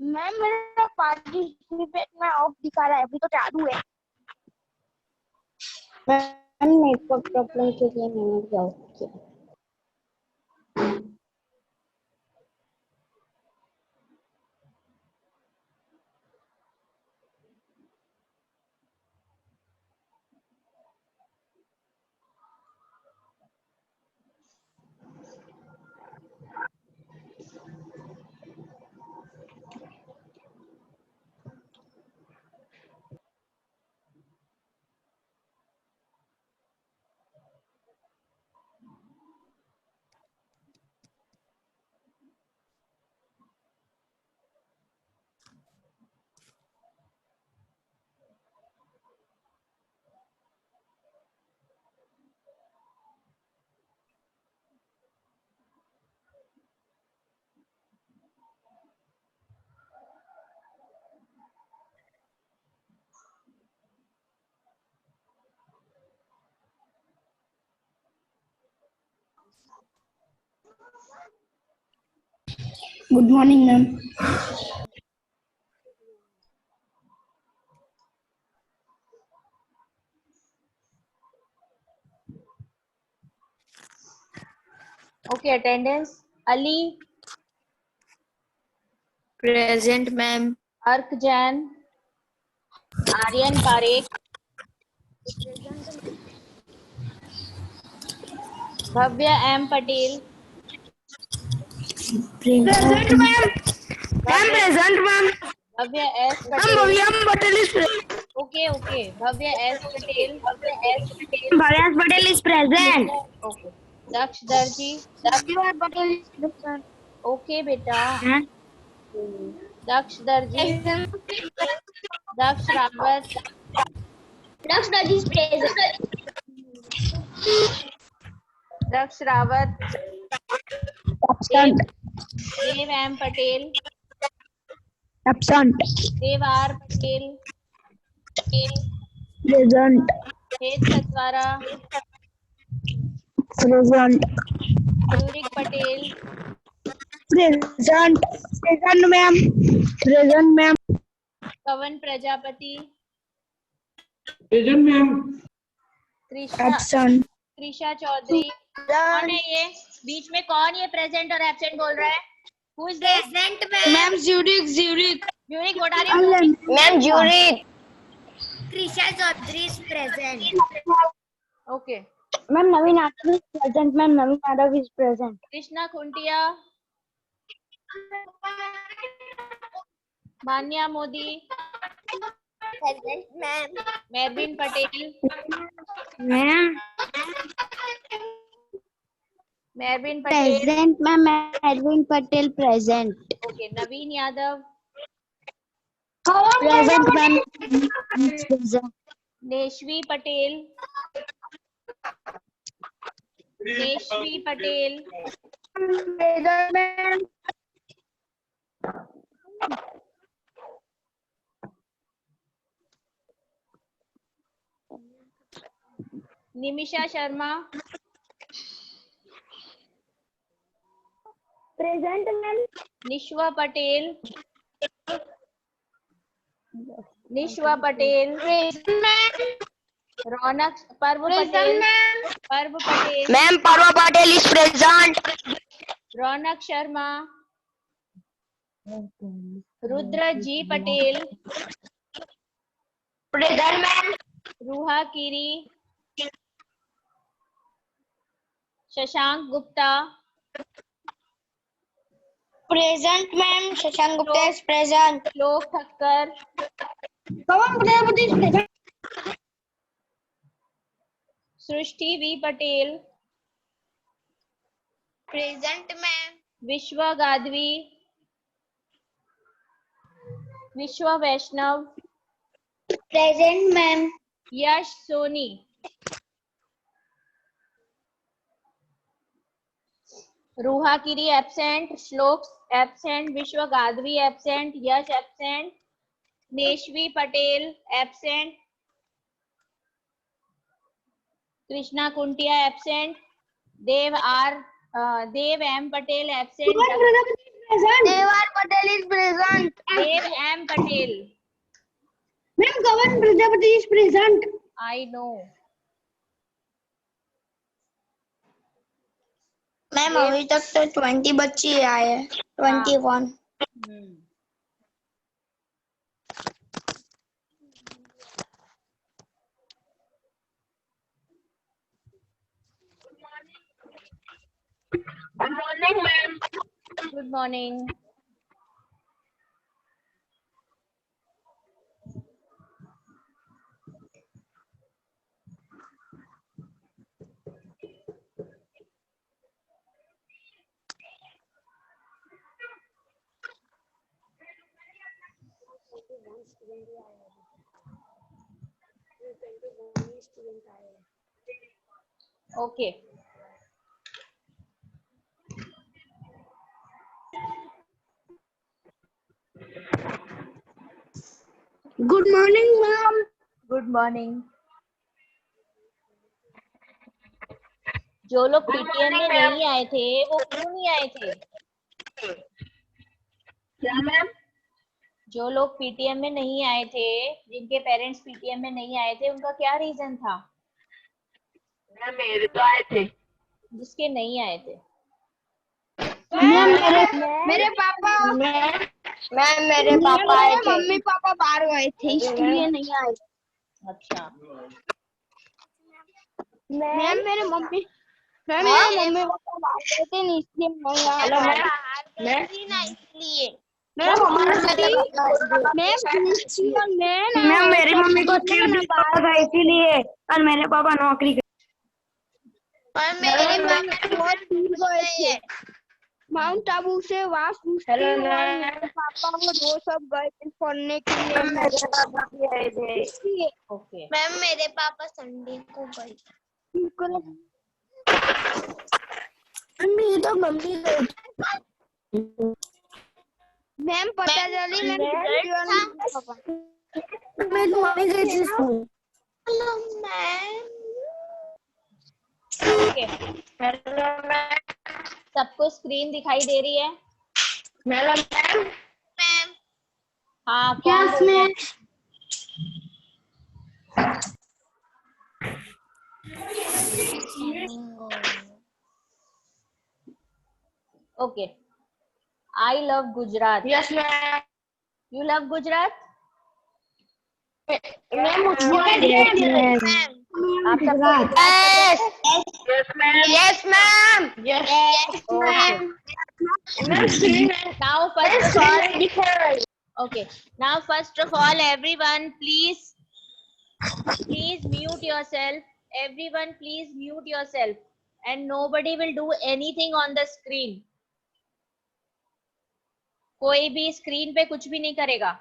Ma'am मेरा participate में of दिखा रहा है, अभी तो चालू है। मैम नेटवर्क प्रॉब्लम के लिए मैंने ब्राउज किया। Good morning ma'am. Okay, attendance. Ali, Present, ma'am. Ark Jain, Aryan Parekh, Bhavya M Patel, Present ma'am. Ma'am present ma'am. Bhavya S हम Patel. Bhavya Patel is Okay. Bhavya S Patel. Bhavya Patel is present. Okay. Daksh Darji. Bhavya Patel is present. Okay, beta. Daksh Darji. Daksh Rawat. Daksh Darji is present. Daksh Rawat. Absent. Dev M Patel. Absent. Dev R Patel. Present. Hed Satwara. Present. Yurik Patel. Present. Present ma'am. Present ma'am. Kavan Prajapati. Present ma'am. Absent. Trisha Chaudhary. कौन है ये बीच में? कौन ये present और absent बोल रहा है? Who is this? Ma'am Yurik Yurik, what are you doing? Ma'am Yuri. Trisha Chaudhary is present. Okay. Ma'am Naveen Yadav is present. Ma'am Naveen Yadav is present. Krishna Khuntia, Manya Modi, Present, ma'am. Mervin Patel, ma'am. Mervin Patel. Present ma'am. Edwin Patel present. Okay, Naveen Yadav, present ma'am. Present. Neshvi Patel, Neshvi Patel, Present ma'am. Nimisha Sharma, Present ma'am. Nishva Patel, Nishva Patel, Raunak, Parv Patel, Parv Patel, ma'am पर्वा Patel is present. Raunak Sharma, Rudra G Patel, present ma'am. Ruha Kiri, Shashank Gupta, present ma'am. Shashank Gupta is present. Shlok Thakkar, कौन Prajapati is present. Srishti V Patel, present ma'am. Vishwa Gadhvi, Vishwa Vaishnav, present ma'am. Yash Soni, Ruha Kiri absent, Shlok absent, Vishwa Gadhvi absent, Yash absent, Neshvi Patel absent, Krishna Kuntia absent, Dev M Patel absent, Devar Patel is present. Dev M Patel. Ma'am, Gavan Prajapati is present. I know. Ma'am अभी तक तो 20 बच्चे ही आए हैं 21 Good morning, ma'am. Good morning. Okay. Good morning, ma'am. Good morning. जो लोग PTM में नहीं आए थे वो क्यों नहीं आए थे? क्या मैम? जो लोग पीटीएम में नहीं आए थे, जिनके पेरेंट्स पीटीएम में नहीं आए थे, उनका क्या रीजन था? मैम मेरे तो आए थे। जिसके नहीं आए थे? मैम मेरे पापा मैम मेरे पापा आए थे मम्मी पापा बाहर गए थे इसलिए नहीं आए। अच्छा। मैम मेरे मम्मी पापा बाहर गए थे नहीं इसलिए नहीं आए। हेलो मैम मैम मेरी मम्मी को सिर्फ पता इसीलिए और मेरे पापा नौकरी और मेरे पापा बहुत दूर गए थे माउंट आबू से वासुस्ती और मेरे पापा वो दो सब गए थे पढ़ने के लिए। ओके। मैम मेरे पापा संडे को गए। मम्मी तो मम्मी गई। मैम पता चली मैं तो मम्मी गई थी स्कूल। Hello ma'am. ओके। सबको स्क्रीन दिखाई दे रही है? मैम हाँ। Yes ma'am. Okay. I love Gujarat. Yes ma'am You love Gujarat? Ma'am आप सबको yes ma'am Now first of all, everyone, please mute yourself. Everyone, please mute yourself, and nobody will do anything on the screen. कोई भी screen पे कुछ भी नहीं करेगा।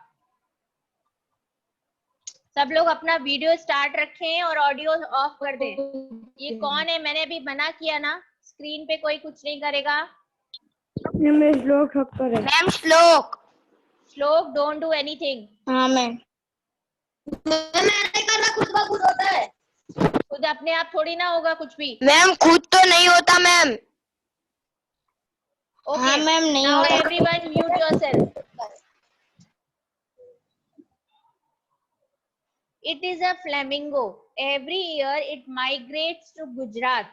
सब लोग अपना वीडियो स्टार्ट रखें और ऑडियो ऑफ कर दें। ये कौन है? मैंने अभी मना किया ना, स्क्रीन पे कोई कुछ नहीं करेगा। मैम श्लोक डोंट डू एनीथिंग। हाँ मैम खुद होता है। खुद अपने आप थोड़ी ना होगा कुछ भी। मैम खुद तो नहीं होता मैम। Okay. हाँ मैम नहीं Now होता। everyone mute yourself. It is a flamingo. Every year it migrates to Gujarat.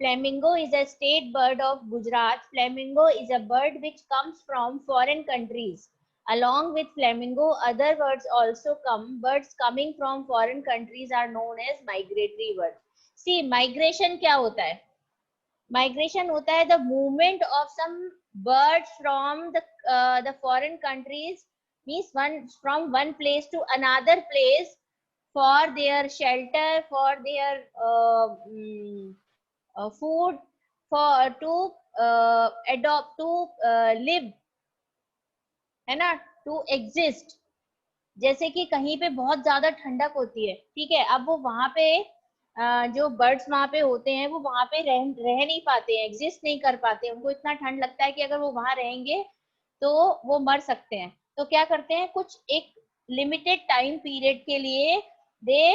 Flamingo is a state bird of Gujarat. Flamingo is a bird which comes from foreign countries. Along with flamingo, other birds also come. Birds coming from foreign countries are known as migratory birds. See, migration क्या होता है? Migration होता है the movement of some birds from the foreign countries, means from one place to another place for their shelter, for their food, to adopt, to live, है ना, to exist. जैसे कि कहीं पे बहुत ज्यादा ठंडक होती है, ठीक है, अब वो वहां पे जो बर्ड्स वहां पे होते हैं वो वहां पे रह नहीं पाते हैं, एग्जिस्ट नहीं कर पाते, उनको इतना ठंड लगता है कि अगर वो वहां रहेंगे तो वो मर सकते हैं। तो क्या करते हैं, कुछ एक लिमिटेड टाइम पीरियड के लिए they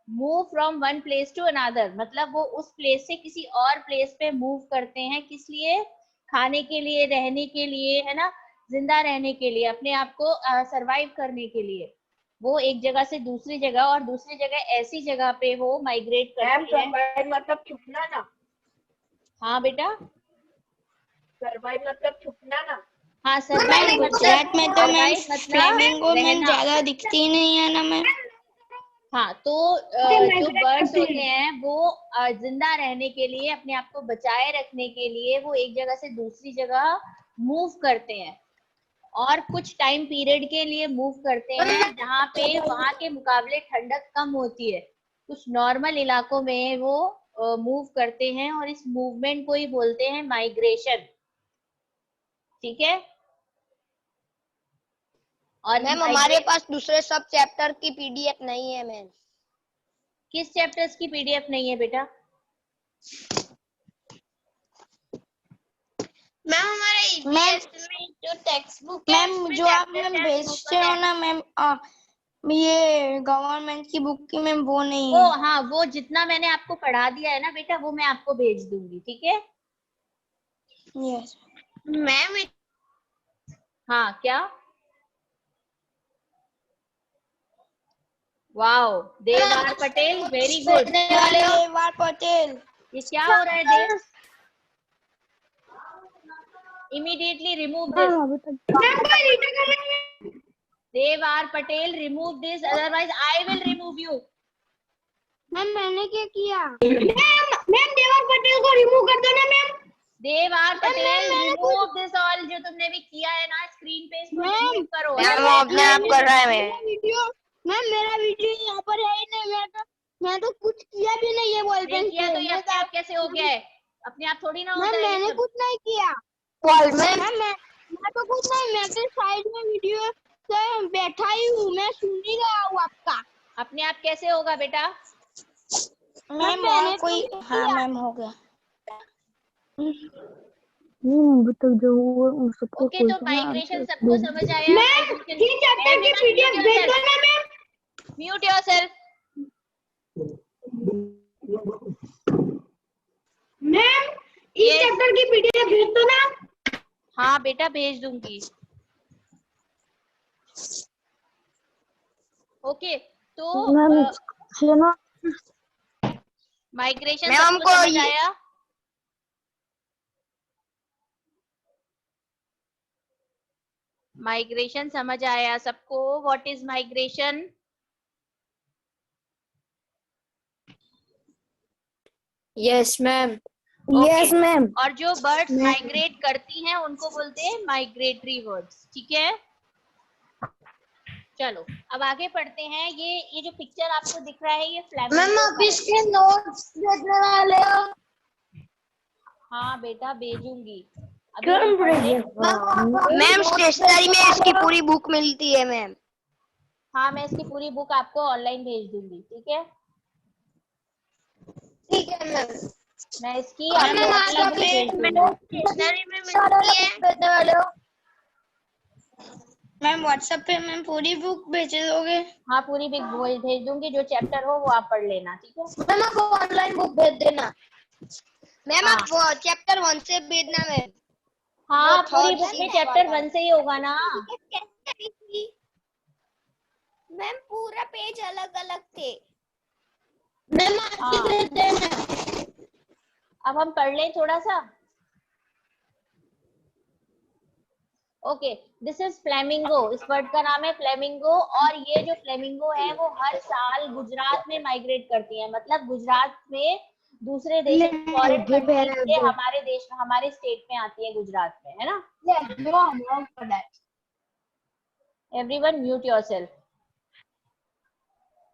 move from one place to another, मतलब वो उस प्लेस से किसी और प्लेस पे मूव करते हैं। किस लिए? खाने के लिए, रहने के लिए, है ना, जिंदा रहने के लिए, अपने आप को सरवाइव करने के लिए वो एक जगह से दूसरी जगह और दूसरी जगह ऐसी जगह पे वो माइग्रेट करती है। सरवाइव मतलब छुपना ना। हाँ बेटा, सरवाइव मतलब छुपना ना। हाँ सरवाइव गुजरात में तो मैम survive मतलब फ्लेमिंगो मैम रहना। ज्यादा दिखती ही नहीं है ना मैम। हाँ तो जो बर्ड्स होते हैं वो जिंदा रहने के लिए, अपने आप को बचाए रखने के लिए वो एक जगह से दूसरी जगह मूव करते हैं और कुछ टाइम पीरियड के लिए मूव करते हैं जहाँ पे वहां के मुकाबले ठंडक कम होती है। कुछ नॉर्मल इलाकों में वो मूव करते हैं और इस मूवमेंट को ही बोलते हैं माइग्रेशन। ठीक है। और मैम हमारे पास दूसरे सब चैप्टर की पीडीएफ नहीं है मैम। किस चैप्टर्स की पीडीएफ नहीं है बेटा? मैम हमारे ईवीएस में जो टेक्स्ट बुक है मैम जो आप मैम भेजते हो ना मैम ये गवर्नमेंट की बुक की मैम वो नहीं वो है। हाँ, वो जितना मैंने आपको पढ़ा दिया है ना बेटा वो मैं आपको भेज दूंगी। ठीक है। यस मैम हाँ क्या? वाओ, देवार पटेल, वेरी गुड। देवार पटेल। ये क्या हो रहा है देव? Immediately remove this. Devar Patel, remove this, otherwise I will remove you. Ma'am मैंने क्या किया? मैम देवर पटेल को रिमूव कर दो ना मैम। देवार पटेल, रिमूव दिस ऑल। जो तुमने भी किया है ना स्क्रीन पे इसको रिमूव करो। वो अपने आप कर रहा है मैम। वीडियो मैम मेरा वीडियो यहाँ पर है ही नहीं। मैं तो कुछ किया भी नहीं है बॉल नहीं पेन किया से। तो ये अपने आप कैसे हो गया है? अपने आप थोड़ी ना होता मैम है ये मैंने सब। कुछ नहीं किया। मैम मैं तो कुछ नहीं, मैं तो साइड में वीडियो से बैठा ही हूँ, मैं सुन ही रहा हूँ आपका। अपने आप कैसे होगा बेटा? मैम मैंने और तो कोई नहीं हाँ किया। मैम हो गया। ओके तो माइग्रेशन सबको समझ आया? ये चैप्टर की पीडीएफ भेज दो ना मैम। Mute yourself. मैम इस चैप्टर की पीडीएफ भेज दो ना। हाँ बेटा भेज दूंगी। ओके तो माइग्रेशन मैम, सबको हमको समझ आया? माइग्रेशन समझ आया सबको? What is migration? Yes ma'am. Yes ma'am. और जो बर्ड्स माइग्रेट करती हैं उनको बोलते हैं माइग्रेटरी बर्ड्स। ठीक है। चलो अब आगे पढ़ते हैं। ये जो पिक्चर आपको दिख रहा है ये फ्लैमिंगो मैम का आप है। इसके नोट्स भेजने वाले हो? हाँ बेटा भेजूंगी। अभी हम पढ़ लें। मैम स्टेशनरी में इसकी पूरी बुक मिलती है मैम। हाँ मैं इसकी पूरी बुक आपको ऑनलाइन भेज दूंगी। ठीक है। ठीक है मैम। मैं इसकी आपको ऑनलाइन बुक भेज दूंगी। स्टेशनरी में मिलती है। भेजने वाले हो? मैम व्हाट्सएप पे मैम पूरी बुक भेज दोगे? हाँ पूरी बुक भेज दूंगी। जो चैप्टर हो वो आप पढ़ लेना। ठीक है। मैम आप ऑनलाइन बुक भेज देना। मैम हाँ। आप चैप्टर 1 से भेजना मैम। हाँ वो पूरी third बुक में sheet चैप्टर वाला। 1 से ही होगा ना। मैम पूरा पेज अलग अलग थे। मैम आप हाँ। भेज देना। अब हम पढ़ लें थोड़ा सा। Okay, this is flamingo. इस बर्ड का नाम है फ्लेमिंगो। और ये जो फ्लेमिंगो है वो हर साल गुजरात में माइग्रेट करती है। मतलब गुजरात में दूसरे देश फॉरेन कंट्री से हमारे देश में, हमारे स्टेट में आती है गुजरात में, है ना। Everyone mute yourself.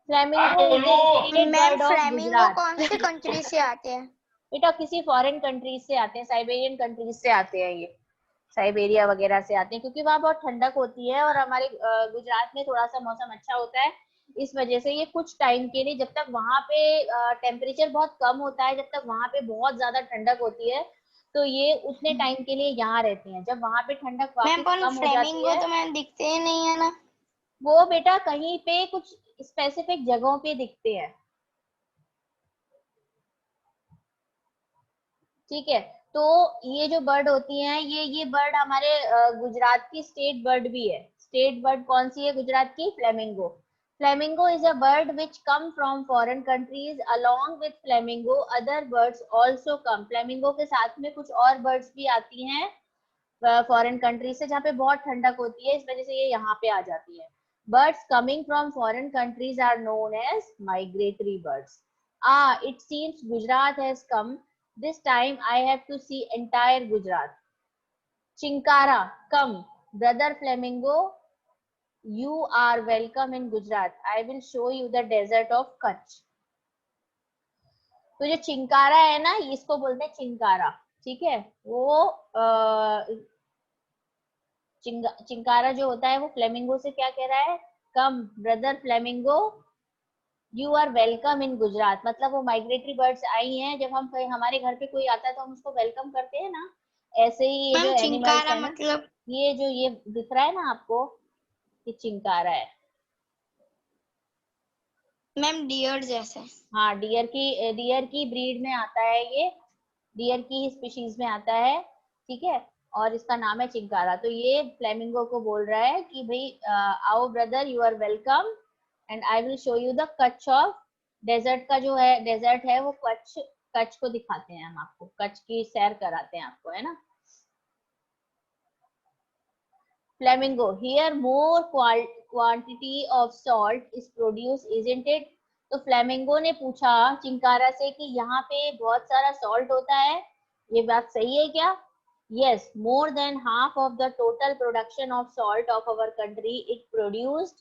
Flamingo is the state bird of Gujarat. कौन सी कंट्री से आते हैं? बेटा किसी फॉरेन कंट्रीज से आते हैं, साइबेरियन कंट्रीज से आते हैं। ये साइबेरिया वगैरह से आते हैं क्योंकि वहाँ बहुत ठंडक होती है और हमारे गुजरात में थोड़ा सा मौसम अच्छा होता है। इस वजह से ये कुछ टाइम के लिए, जब तक वहाँ पे टेम्परेचर बहुत कम होता है, जब तक वहाँ पे बहुत ज्यादा ठंडक होती है, तो ये उतने टाइम के लिए यहाँ रहती हैं। जब वहाँ पे ठंडक मैम वापस पर कम हो जाती फ्लेमिंगो है तो मैम दिखते ही नहीं है ना। वो बेटा कहीं पे कुछ स्पेसिफिक जगहों पे दिखते हैं। ठीक है। तो ये जो बर्ड होती हैं, ये बर्ड हमारे गुजरात की स्टेट बर्ड भी है। स्टेट बर्ड कौन सी है गुजरात की? Flamingo. Flamingo is a bird which come from foreign countries. Along with flamingo other birds also come. Flamingo के साथ में कुछ और बर्ड्स भी आती हैं फॉरेन कंट्री से, जहाँ पे बहुत ठंडक होती है, इस वजह से ये यहाँ पे आ जाती है। Birds coming from foreign countries are known as migratory birds. It seems Gujarat has come. This time I have to see entire Gujarat. Chinkara, come. Brother Flamingo, you are welcome in Gujarat. I will show you the desert of Kutch. तो जो चिंकारा है ना, इसको बोलते हैं चिंकारा, ठीक है। वो चिंकारा जो होता है वो फ्लेमिंगो से क्या कह रहा है? Come brother flamingo, you are welcome in Gujarat. मतलब वो माइग्रेटरी बर्ड्स आई हैं, जब हम हमारे घर पे कोई आता है तो हम उसको वेलकम करते हैं ना, ऐसे ही ये जो मैम एनिमल्स चिंकारा है ना, मतलब ये जो ये दिख रहा है ना आपको, ये चिंकारा है। मैम डियर जैसे। हाँ, डियर की ब्रीड में आता है ये, डियर की स्पीशीज में आता है, ठीक है। और इसका नाम है चिंकारा। तो ये फ्लेमिंगो को बोल रहा है कि भाई आओ brother, you are welcome and I will show you the Kutch of. Desert का जो है, डेजर्ट है वो कच्छ को दिखाते हैं हम आपको, कच्छ की सैर कराते हैं आपको, है ना। Flamingo, here more quantity of salt is produced, isn't it? तो फ्लेमिंगो ने पूछा चिंकारा से कि यहाँ पे बहुत सारा सॉल्ट होता है, ये बात सही है क्या? Yes, more than half of the total production of salt of our country it produced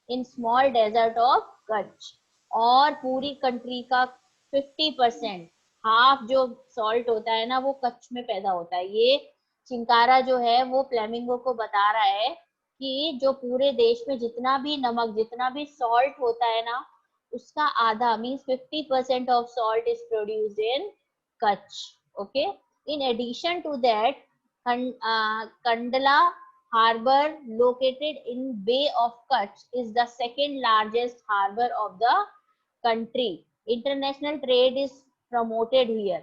in small desert of Kutch. और पूरी कंट्री का 50%, हाफ जो सॉल्ट होता है ना वो कच्छ में पैदा होता है। ये चिंकारा जो है वो फ्लेमिंगो को बता रहा है कि जो पूरे देश में जितना भी नमक, जितना भी सॉल्ट होता है ना, उसका आधा means 50% of salt is produced in Kutch. Okay, in addition to that Kandla harbor located in Bay of Kutch is the second largest harbor of the country. International trade is promoted here.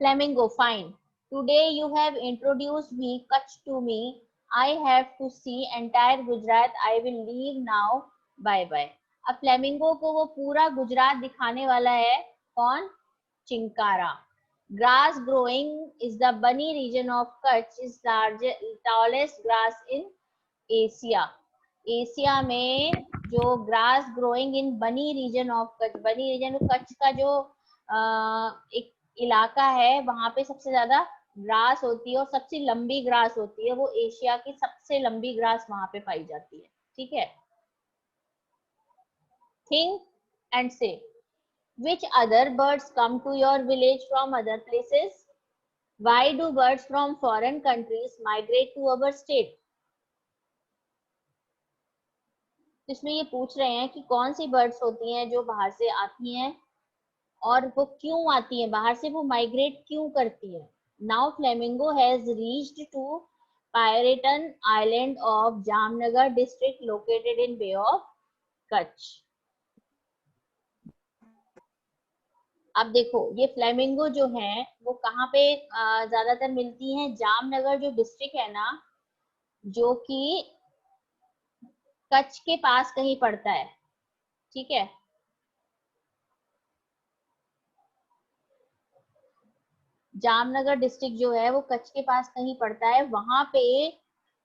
Flamingo, fine. Today you have introduced me Kutch to me. I have to see entire Gujarat. I will leave now. Bye bye. अब flamingo को वो पूरा गुजरात दिखाने वाला है। कौन? Chinkara. Grass growing is the bunny region of Kutch is tallest grass in Asia. Asia में जो ग्रास ग्रोइंग इन बनी रीजन ऑफ कच्छ, बनी रीजन कच्छ का जो एक इलाका है, वहां पे सबसे ज्यादा ग्रास होती है और सबसे लंबी ग्रास होती है, वो एशिया की सबसे लंबी ग्रास वहां पे पाई जाती है, ठीक है। थिंक एंड से which other birds come to your village from other places? Why do birds from foreign countries migrate to our state? इसमें ये पूछ रहे हैं कि कौन सी बर्ड्स होती हैं जो बाहर से आती हैं और वो क्यों आती हैं, बाहर से वो माइग्रेट क्यों करती है। Now flamingo has reached to Pirotan island of Jamnagar district located in bay of Kutch. अब देखो ये फ्लेमिंगो जो है वो कहाँ पे ज्यादातर मिलती हैं? जामनगर जो डिस्ट्रिक्ट है ना, जो कि कच्छ के पास कहीं पड़ता है, ठीक है। जामनगर डिस्ट्रिक्ट जो है वो कच्छ के पास कहीं पड़ता है, वहां पे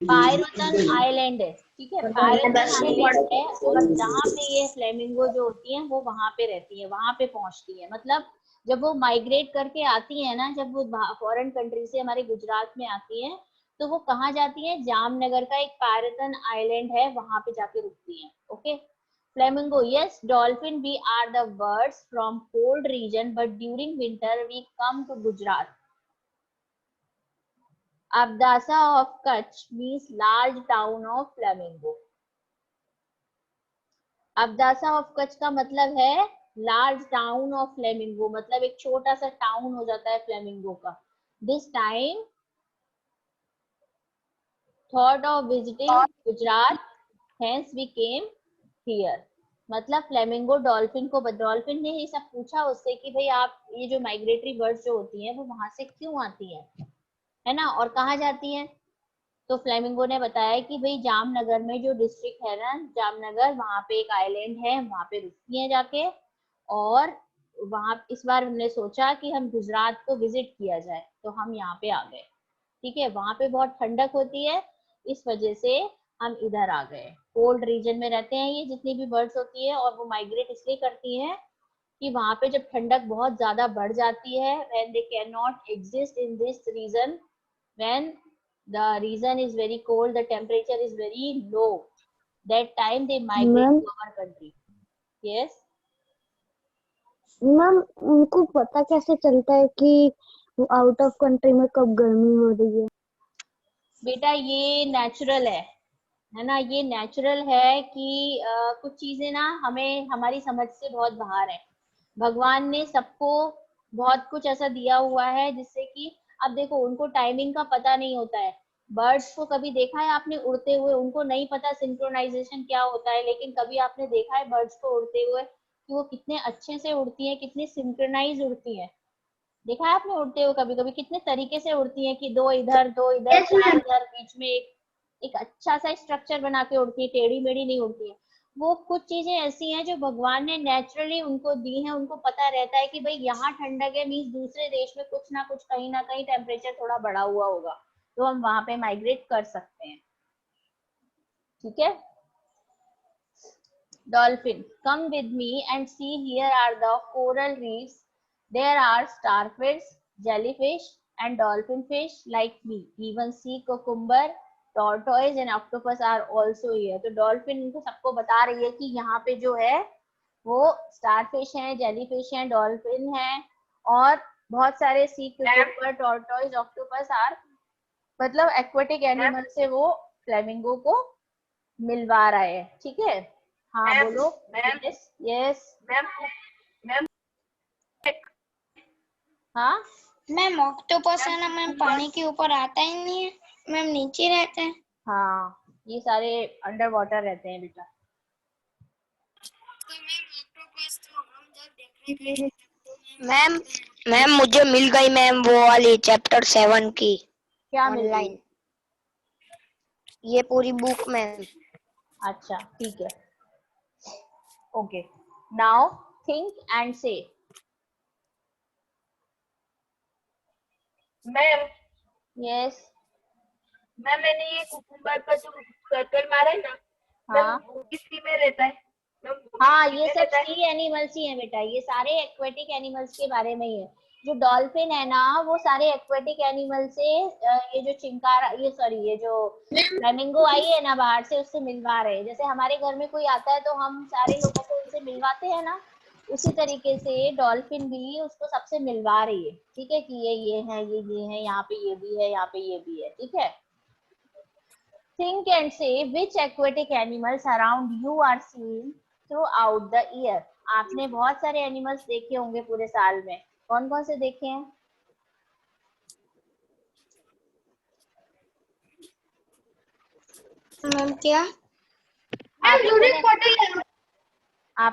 पायरेटन आइलैंड है, ठीक है। पायरेटन आइलैंड है और जहाँ पे ये फ्लेमिंगो जो होती है वो वहां पे रहती है, वहां पे पहुंचती है। मतलब जब वो माइग्रेट करके आती है ना, जब वो फॉरेन कंट्री से हमारे गुजरात में आती है, तो वो कहाँ जाती है? जामनगर का एक पायरेटन आइलैंड है, वहां पे जाके रुकती है। Okay, Flamingo, yes, dolphin we are the birds from cold region, but during winter we come to Gujarat. Abdasa of Kutch means large town of flamingo. Abdasa of Kutch का मतलब है large town of flamingo, मतलब एक छोटा सा town हो जाता है फ्लेमिंगो का। This time thought of visiting Gujarat, hence we came here. मतलब फ्लेमिंगो डॉल्फिन ने ये सब पूछा उससे कि भाई आप ये जो माइग्रेटरी बर्ड्स जो होती हैं वो वहां से क्यों आती हैं, है ना, और कहाँ जाती हैं। तो फ्लेमिंगो ने बताया कि भाई जामनगर में जो डिस्ट्रिक्ट है ना, जामनगर, वहां पे एक आइलैंड है, वहां पे रुकती हैं जाके। और वहां इस बार हमने सोचा कि हम गुजरात को विजिट किया जाए, तो हम यहाँ पे आ गए। ठीक है, वहां पे बहुत ठंडक होती है, इस वजह से हम इधर आ गए। कोल्ड रीजन में रहते हैं ये जितनी भी बर्ड्स होती है, और वो माइग्रेट इसलिए करती हैं कि वहां पे जब ठंडक बहुत ज्यादा बढ़ जाती है, when they cannot exist in this region, when the region is very cold, the temperature is very low, that time they migrate to our country. Yes. Ma'am उनको पता कैसे चलता है कि आउट ऑफ कंट्री में कब गर्मी हो रही है? बेटा ये नेचुरल है ना, ये नेचुरल है कि कुछ चीजें ना हमें हमारी समझ से बहुत बाहर है। भगवान ने सबको बहुत कुछ ऐसा दिया हुआ है जिससे कि अब देखो उनको टाइमिंग का पता नहीं होता है। बर्ड्स को कभी देखा है आपने उड़ते हुए? उनको नहीं पता सिंक्रोनाइजेशन क्या होता है, लेकिन कभी आपने देखा है बर्ड्स को उड़ते हुए कि वो कितने अच्छे से उड़ती हैं, कितनी सिंक्रोनाइज उड़ती हैं? देखा है आपने उड़ते हुए कभी कभी कितने तरीके से उड़ती हैं कि दो इधर चार इधर, बीच में एक अच्छा सा स्ट्रक्चर बना के उड़ती है, टेढ़ी मेढ़ी नहीं उड़ती है। वो कुछ चीजें ऐसी हैं जो भगवान ने नेचुरली उनको दी हैं। उनको पता रहता है कि भाई यहाँ ठंडक है, मीन्स दूसरे देश में कुछ ना कुछ कहीं ना कहीं टेम्परेचर थोड़ा बढ़ा हुआ होगा, तो हम वहां पे माइग्रेट कर सकते हैं। ठीक है। Dolphin, come with me and see, here are the coral reefs. There are starfish, jellyfish and dolphin fish like me. Even sea cucumber, tortoise and octopus are also here. तो डॉल्फिन इनको सबको बता रही है कि यहाँ पे जो है वो स्टारफिश हैं, जेलीफिश हैं, डॉल्फिन हैं और बहुत सारे सी क्यूकम्बर, टॉर्टोइज, ऑक्टोपस आर, मतलब एक्वेटिक एनिमल से वो फ्लेमिंगो को मिलवा रहे हैं। ठीक है, हाँ बोलो। यस यस मैम हाँ मैम ऑक्टोपस है ना मैम, पानी के ऊपर आता ही नहीं है मैम, नीचे रहता है। हाँ, ये सारे अंडर वाटर रहते हैं बेटा। मैम मुझे मिल गई मैम वो वाली चैप्टर 7 की क्या मिल गई? ऑनलाइन, ये पूरी बुक मैम। अच्छा ठीक है, ओके। नाउ थिंक एंड से। Ma'am yes. मैम मैंने ये कुकुम्बर का जो सर्कल मारा है ना, हाँ वो किस सी में रहता है? हाँ, ये सब सी एनिमल्स ही हैं बेटा, ये सारे एक्वेटिक एनिमल्स के बारे में ही है। जो डॉल्फिन है ना वो सारे एक्वेटिक एनिमल से ये जो चिंकारा, ये सॉरी, ये जो फ्लेमिंगो आई है ना बाहर से, उससे मिलवा रहे हैं। जैसे हमारे घर में कोई आता है तो हम सारे लोगों को उनसे मिलवाते हैं ना, उसी तरीके से डॉल्फिन भी उसको सबसे मिलवा रही है। ठीक है, कि ये है, ये है, यहाँ पे ये भी है, यहाँ पे ये भी है। ठीक है। Think and say which aquatic animals around you are seen throughout the year. आपने बहुत सारे एनिमल्स देखे होंगे पूरे साल में, कौन कौन से देखे हैं? मैम क्या? आप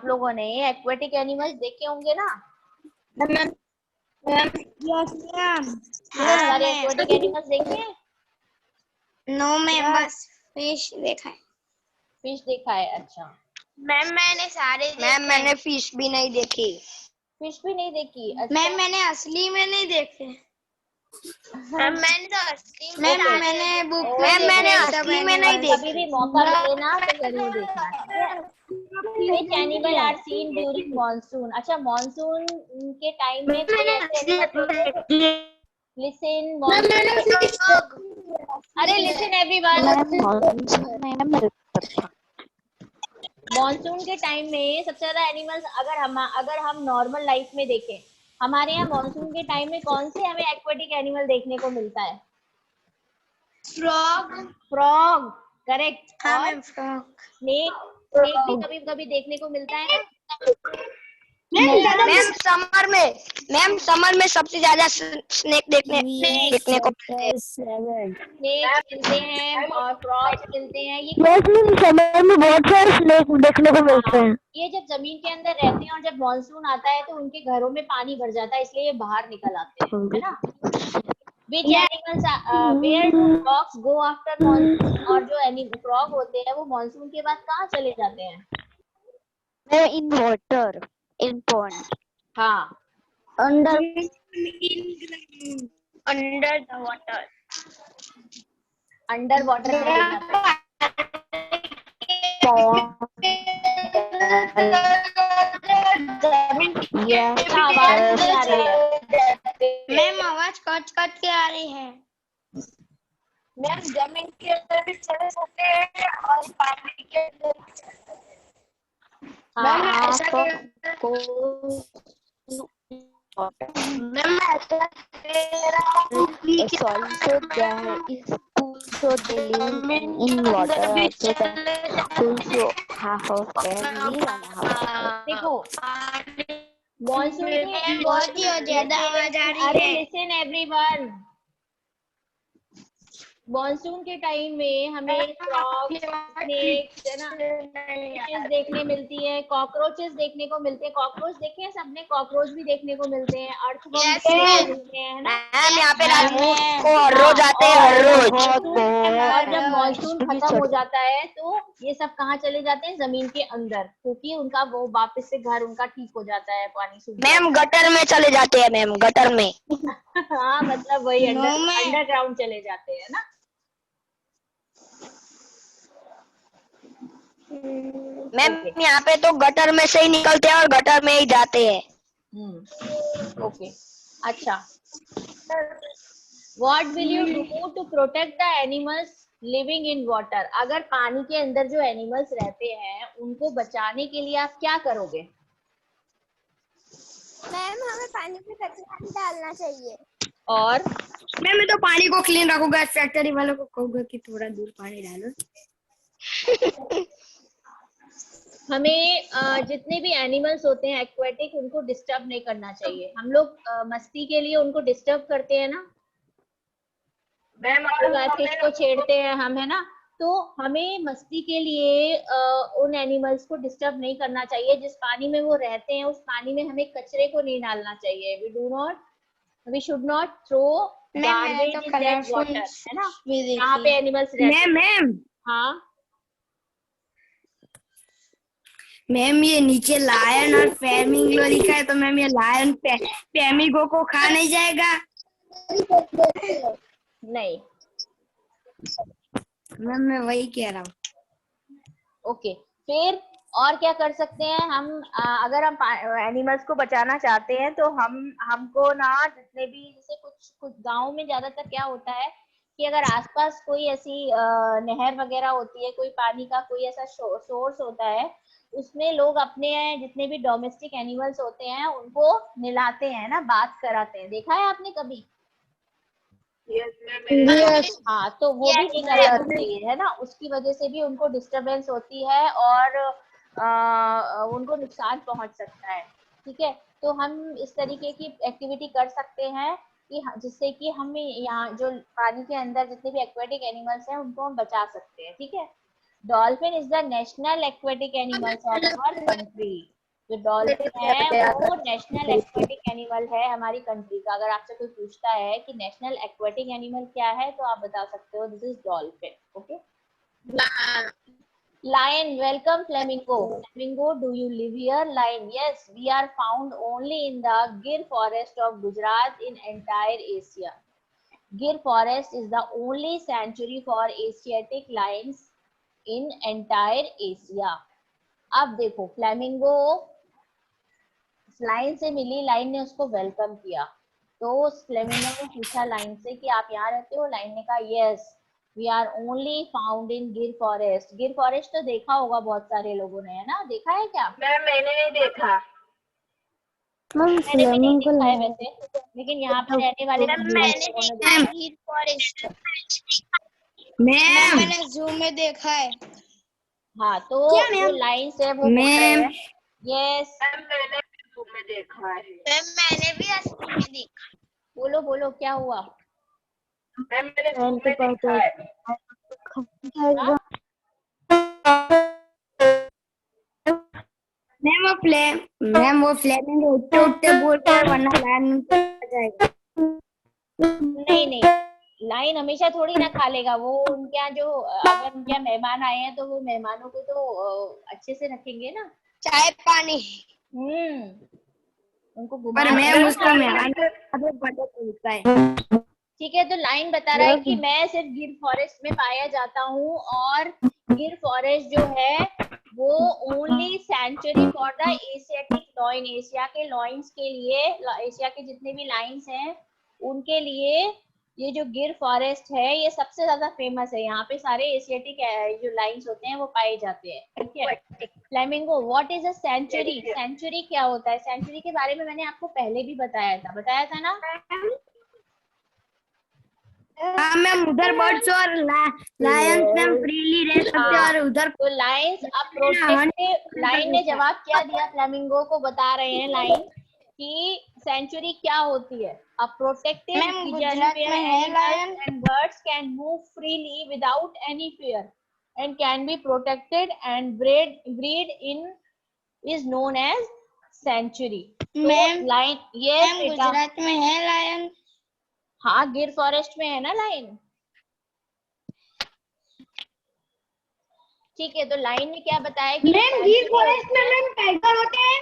लोगों ने एक्वेटिक एनिमल्स देखे होंगे ना? Ma'am yes ma'am. बहुत सारे एक्वेटिक एनिमल्स देखे हैं? नो मैम, बस फिश देखा है। फिश देखा है, अच्छा। मैम मैंने सारे मैम मैंने फिश भी नहीं देखी। फिश भी नहीं देखी? अच्छा। मैम मैंने असली में नहीं देखे। मैम मैंने तो असली में मैम मैंने बुक में मैम मैंने देखे सब असली में नहीं animals। कभी भी मौका मिले ना तो जरूर देखना। ठीक है। Which animal are seen during monsoon? अच्छा, मॉनसून के टाइम में कोई ऐसे एनिमल? Listen, अरे listen everyone. मॉनसून के टाइम में सबसे ज्यादा एनिमल्स अगर हम नॉर्मल लाइफ में देखें, हमारे यहाँ मॉनसून के टाइम में कौन से हमें एक्वेटिक एनिमल देखने को मिलता है? Frog, correct. हाँ और मैम, फ्रॉग। स्नेक भी कभी कभी देखने को मिलता है ना। मैम समर में सबसे ज्यादा स्नेक देखने को मिलते हैं। स्नेक्स मिलते हैं और फ्रॉग्स मिलते हैं। ये समर में बहुत सारे स्नेक देखने को मिलते हैं। ये जब जमीन के अंदर रहते हैं और जब मॉनसून आता है तो उनके घरों में पानी भर जाता है, इसलिए ये बाहर निकल आते हैं, है ना। Which animals where do frogs go after monsoon? और जो फ्रॉग होते हैं वो मॉनसून के बाद कहाँ चले जाते हैं? In water, in pond. हाँ, under under the water. Under water चले जाते हैं। आवाज नहीं आ रही है मैम, आवाज कट कट के आ रही है। मैम जमीन के अंदर भी चले जाते हैं और पानी के अंदर भी चले जाते हैं। मैम ऐसा It's also there is also living in water. Also also half of them live and half. देखो मॉनसून के बहुत ही ज्यादा आवाज आ रही अरे है। लिसन एवरीवन, मॉनसून के टाइम में हमें फ्रॉग्स, स्नेक्स, है ना, फिशेस देखने मिलती है, कॉकरोचेस देखने को मिलते हैं। कॉकरोच देखे हैं सबने? कॉकरोच भी देखने को मिलते हैं, अर्थवर्म देखने को मिलते हैं, है ना। मैम यहाँ पे रात को हर रोज आते हैं, हर रोज। और जब मॉनसून खत्म हो जाता है तो ये सब कहाँ चले जाते हैं? जमीन के अंदर, क्योंकि उनका वो वापस से घर उनका ठीक हो जाता है, पानी सूख जाता मैम गटर में चले जाते हैं, मैम गटर में। है। हाँ, मतलब वही अंडरग्राउंड चले जाते हैं ना। मैम यहाँ पे तो गटर में से ही निकलते हैं और गटर में ही जाते हैं। ओके, अच्छा। What will you do to protect the animals living in water? अगर पानी के अंदर जो एनिमल्स रहते हैं उनको बचाने के लिए आप क्या करोगे? मैम हमें पानी में कचरा नहीं डालना चाहिए। और मैं तो पानी को क्लीन रखूंगा। फैक्ट्री वालों को कहूंगा कि थोड़ा दूर पानी डालो। हमें जितने भी एनिमल्स होते हैं एक्वेटिक, उनको डिस्टर्ब नहीं करना चाहिए। हम लोग मस्ती के लिए उनको डिस्टर्ब करते हैं ना, फिश को छेड़ते हैं हम, है ना। तो हमें मस्ती के लिए उन एनिमल्स को डिस्टर्ब नहीं करना चाहिए। जिस पानी में वो रहते हैं उस पानी में हमें कचरे को नहीं डालना चाहिए। We should not throw garbage in that water, है ना, यहाँ पे एनिमल्स रहते हैं। मैम हाँ मैम ये नीचे लायन और फ्लेमिंगो लिखा है, तो मैम ये लायन फ्लेमिंगो को खा नहीं जाएगा? नहीं मैम मैं वही कह रहा हूँ। ओके, फिर और क्या कर सकते हैं हम? अगर हम एनिमल्स को बचाना चाहते हैं तो हमको ना जितने भी, जैसे कुछ गाँव में ज्यादातर क्या होता है कि अगर आसपास कोई ऐसी नहर वगैरह होती है, कोई पानी का कोई ऐसा सोर्स होता है, उसमें लोग अपने जितने भी डोमेस्टिक एनिमल्स होते हैं उनको नहलाते हैं ना, बात कराते हैं। देखा है आपने कभी? हाँ, तो वो भी नहीं करना चाहिए, है ना। उसकी वजह से भी उनको डिस्टरबेंस होती है और उनको नुकसान पहुंच सकता है। ठीक है, तो हम इस तरीके की एक्टिविटी कर सकते हैं कि जिससे कि हम यहाँ जो पानी के अंदर जितने भी एक्वेटिक एनिमल्स हैं उनको हम बचा सकते हैं। ठीक है, dolphin is the national aquatic animals of our country. जो डॉल्फिन है वो नेशनल एक्वेटिक एनिमल है हमारी कंट्री का। अगर आपसे कोई पूछता है कि नेशनल एक्वेटिक एनिमल क्या है तो आप बता सकते हो this is dolphin. Okay, lion, welcome flamingo. Flamingo, do you live here? Lion, yes, we are found only in the Gir forest of Gujarat in entire Asia. Gir forest is the only sanctuary for Asiatic lions in entire Asia. अब देखो, flamingo line से मिली, line ने उसको welcome किया, तो flamingo ने पूछा line से कि आप यहाँ रहते हो? लाइन ने कहा yes, we are only found in Gir forest. गिर फॉरेस्ट तो देखा होगा बहुत सारे लोगों ने, है ना। देखा है क्या? मैंने नहीं देखा। मैंने भी नहीं देखा है वैसे, लेकिन यहाँ पर रहने वाले मैंने जू में देखा है। हाँ, तो जो लाइन से वो बोल रहे हैं यस में देखा है। मैम मैंने भी असली में देखा। बोलो बोलो क्या हुआ? मैम मैंने मैम में देखा है। हाँ? मैम वो फ्लेमिंगो उठते उठते बोलते हैं वरना लाइन आ जाएगा। नहीं नहीं, लाइन हमेशा थोड़ी ना खा लेगा वो। उनके यहाँ जो अगर उनके यहाँ मेहमान आए हैं तो वो मेहमानों को तो अच्छे से रखेंगे ना। चाय पानी। उनको घुमा पर रहे मैम हैं उसको ना। मेहमान को पता चलता है। ठीक है, तो लाइन बता रहा है कि मैं सिर्फ गिर फॉरेस्ट में पाया जाता हूँ, और गिर फॉरेस्ट जो है वो only sanctuary for the Asiatic lion, Asia के लॉइंस के लिए, एशिया के जितने भी लाइन्स हैं उनके लिए ये जो गिर फॉरेस्ट है ये सबसे ज्यादा फेमस है। यहाँ पे सारे एशियाटिक जो लाइन्स होते हैं वो पाए जाते हैं। ठीक है, flamingo, what is a sanctuary? Sanctuary क्या होता है? सेंचुरी के बारे में मैंने आपको पहले भी बताया था ना। हाँ मैम, उधर बर्ड्स और लायंस मैम फ्रीली रह सकते हैं और उधर तो लाइन्स अब प्रोटेक्टेड, लाइन ने जवाब क्या दिया फ्लेमिंगो को, बता रहे हैं लाइन कि सेंचुरी क्या होती है। A protected ma'am, region Gujarat where में है animals and birds can move freely without any fear and can be protected and breed in is known as sanctuary. Ma'am, lion ये गुजरात में है लायन। हाँ, गिर फॉरेस्ट में है ना लाइन। ठीक है, तो लाइन ने क्या बताया कि मैम गिर फॉरेस्ट में मैम टाइगर होते हैं।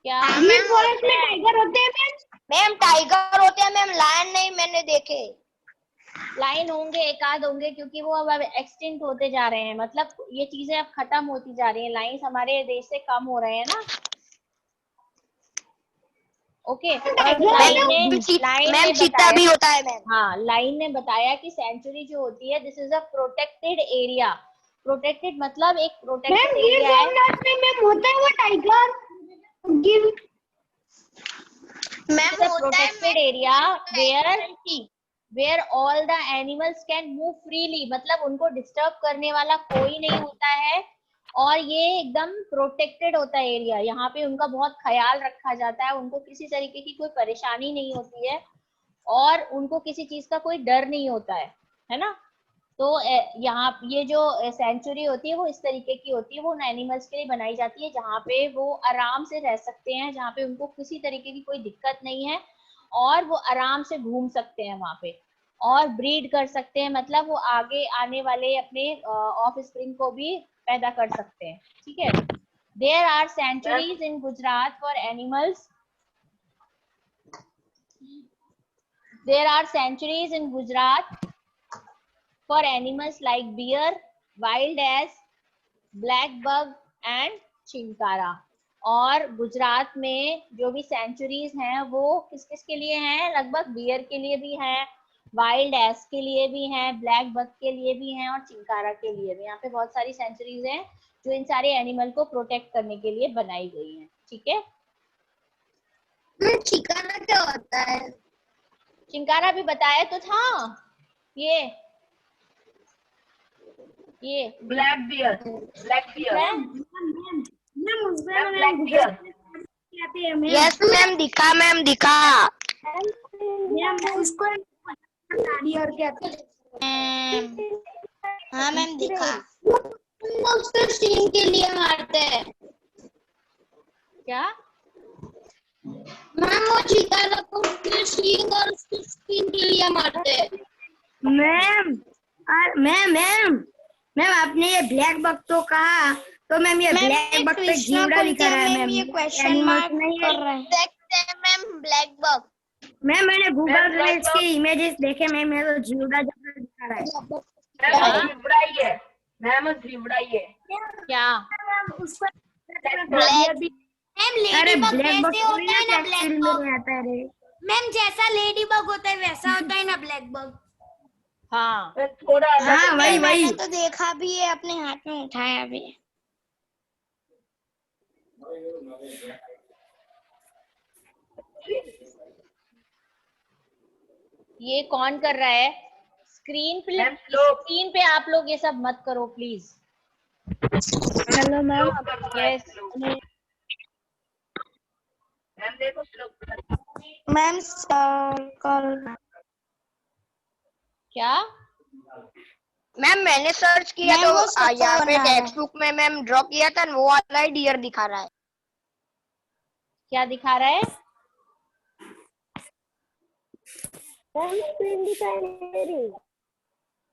क्या? गिर फॉरेस्ट में टाइगर होते हैं मैम। मैम टाइगर होते हैं मैम, लायन नहीं मैंने देखे। लाइन होंगे, एक आध होंगे, क्योंकि वो अब एक्सटिंक्ट होते जा रहे हैं। मतलब ये चीजें अब खत्म होती जा रही हैं, लाइन्स हमारे देश से कम हो रहे हैं ना। ओके, मैम चीता भी होता है मैम। हाँ, लाइन ने बताया कि सेंचुरी जो होती है this is a protected area. Protected मतलब एक प्रोटेक्टेड एरिया है। मैम होता है वो टाइगर। गिर मैम होता है protected area where all the animals can move freely, मतलब उनको डिस्टर्ब करने वाला कोई नहीं होता है, और ये एकदम प्रोटेक्टेड होता है एरिया। यहाँ पे उनका बहुत ख्याल रखा जाता है, उनको किसी तरीके की कोई परेशानी नहीं होती है, और उनको किसी चीज का कोई डर नहीं होता है ना। तो यहाँ ये जो सेंचुरी होती है वो इस तरीके की होती है, वो उन एनिमल्स के लिए बनाई जाती है जहाँ पे वो आराम से रह सकते हैं, जहाँ पे उनको किसी तरीके की कोई दिक्कत नहीं है, और वो आराम से घूम सकते हैं वहाँ पे, और ब्रीड कर सकते हैं, मतलब वो आगे आने वाले अपने ऑफ स्प्रिंग को भी पैदा कर सकते हैं। ठीक है, there are sanctuaries in Gujarat for animals, there are sanctuaries in Gujarat for animals like bear, wild ass, black bug and chinkara. और गुजरात में जो भी सेंचुरीज हैं वो किस किस के लिए हैं? लगभग बियर के लिए भी हैं, वाइल्ड एस के लिए भी हैं, ब्लैक बग के लिए भी हैं, और चिंकारा के लिए भी। यहाँ पे बहुत सारी सेंचुरीज हैं जो इन सारे एनिमल को प्रोटेक्ट करने के लिए बनाई गई हैं। ठीक है, चिकारा क्या होता है? चिंकारा भी बताया तो था, ये black bear, black bear, ma'am black bear. Yes ma'am दिखा, मैम दिखा। उसको और क्या हाँ मैम दिखा। उसको सीन के लिए मारते हैं। क्या? मैम वो चिकारा को उसके सींग और उसके स्किन के लिए मारते हैं। मैम आपने ये ब्लैक बग तो कहा, तो मैम ये ब्लैक बग पे जीवड़ा लिखा रहा है मैम, ये क्वेश्चन मार्क कर रहा है। देखते हैं मैम ब्लैक बग। मैम मैंने गूगल पे इसके इमेजेस देखे मैम, ये तो जीवड़ा जैसा दिखा रहा है। जीवड़ा ही है मैम, जीवड़ा ही है। क्या? उसको मैम लेडी बग जैसे होता है ना ब्लैक बग। आता है मैम जैसा लेडी बग होता है वैसा होता है ना ब्लैक बग। हाँ, थोड़ा हाँ वही मैंने तो देखा भी है, अपने हाथ में उठाया भी है। ये कौन कर रहा है? स्क्रीन पे आप लोग ये सब मत करो please. Hello ma'am. Yes ma'am circle. क्या? मैम मैंने सर्च किया तो यहाँ पे टेक्स्ट बुक में मैम ड्रॉ किया था वो वाला ही डियर दिखा रहा है। क्या दिखा रहा है?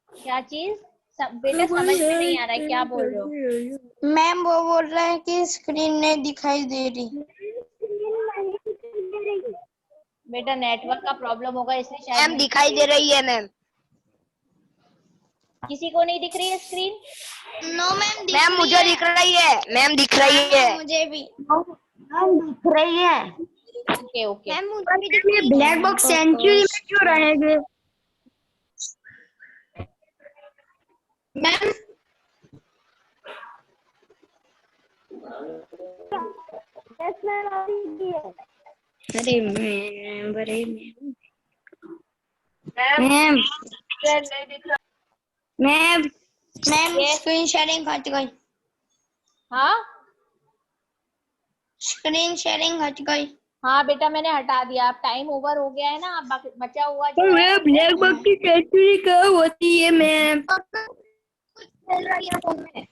क्या चीज? बेटा समझ में नहीं आ रहा है, क्या बोल रहे हो? मैम वो बोल रहे हैं कि स्क्रीन नहीं दिखाई दे रही। बेटा नेटवर्क का प्रॉब्लम होगा इसलिए शायद मैम नहीं। दिखाई दे रही है मैम। किसी को नहीं दिख रही है स्क्रीन? नो मैम मैम मुझे दिख रही है। मैम दिख रही है मुझे भी। मैम दिख रही है। Okay okay. मैम मुझे भी दिख रही है। ब्लैक बॉक्स सेंचुरी में क्यों रहेंगे? मैम अरे ma'am ma'am ma'am ma'am screen sharing हट गई। हाँ स्क्रीन शेयरिंग हट गई। हाँ बेटा मैंने हटा दिया। अब टाइम ओवर हो गया है ना, अब बचा हुआ तो जो है मैम ब्लैक बॉक्स की सेंचुरी कहाँ होती है मैम? चल रही है फोन में।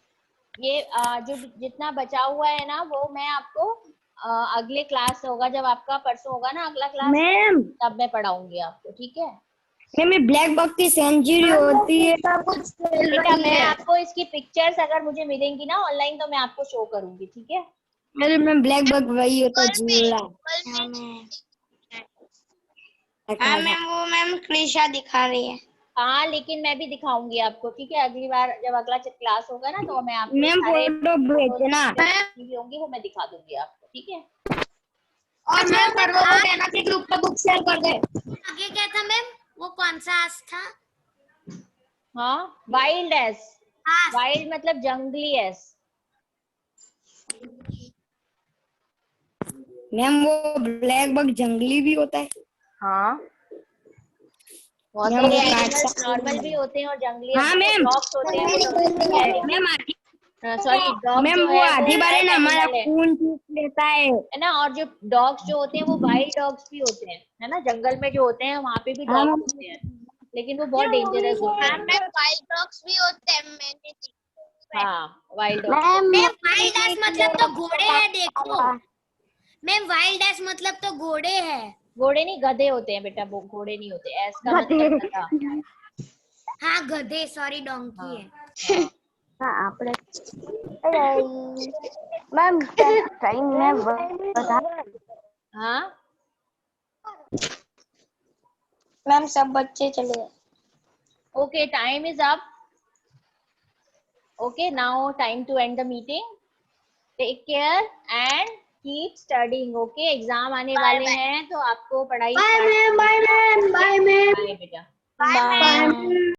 ये जो जितना बचा हुआ है ना वो मैं आपको अगले क्लास होगा, जब आपका परसों होगा ना अगला क्लास, मैम तब मैं पढ़ाऊंगी आपको, ठीक है? मैम ब्लैक बॉक्स की सेंचुरी होती है। बेटा मैं आपको इसकी पिक्चर्स अगर मुझे मिलेंगी ना ऑनलाइन तो मैं आपको शो करूंगी, ठीक है? अरे मैम ब्लैक बॉक्स वही होता है झूला। हाँ मैम वो मैम कृषा दिखा रही है। हाँ लेकिन मैं भी दिखाऊंगी आपको, ठीक है? अगली बार जब अगला क्लास होगा ना तो मैं आपको मैम सारे फोटो भेजना। भी होंगी वो मैं दिखा दूंगी आपको, ठीक है? और मैम सर्वर को कहना कि ग्रुप पे बुक शेयर कर दे। आगे क्या था मैम? वो कौन सा आस था? हाँ वाइल्ड एस। आस। वाइल्ड मतलब जंगली एस। मैम वो ब्लैक बॉक्स जंगली भी होता है। हाँ बहुत मैम सारे वो एनिमल्स काटता। नॉर्मल भी होते हैं और जंगली हाँ मैम। डॉग्स होते हैं वो डोमेस्टिक है। मैम सॉरी डॉग मैम जो वो है वो आधी बार है पेट ना हमारा एनिमल खून चूस लेता है ना? और जो डॉग्स जो होते हैं वो वाइल्ड डॉग्स भी होते हैं, है ना? जंगल में जो होते हैं वहां पे भी हाँ डॉग्स मैम। होते हैं, लेकिन वो बहुत डेंजरस होते हाँ हैं। मैम वाइल्ड डॉग्स भी होते हैं, मैंने देखा है। हाँ wild dogs. Ma'am ma'am wild ass मतलब तो घोड़े हैं, देखो। मैम वाइल्ड एस मतलब तो घोड़े हैं। घोड़े नहीं गधे होते हैं बेटा, वो घोड़े नहीं होते। एस का मतलब गधा। हाँ गधे, सॉरी डोंकी है। हाँ हाँ આપણે मैम टाइम में बता हाँ मैम सब बच्चे चले गए। okay, time is up. Okay, now time to end the meeting. Take care and keep studying. Okay, exam आने वाले हैं तो आपको पढ़ाई bye ma'am bye ma'am bye ma'am bye बेटा। बाय।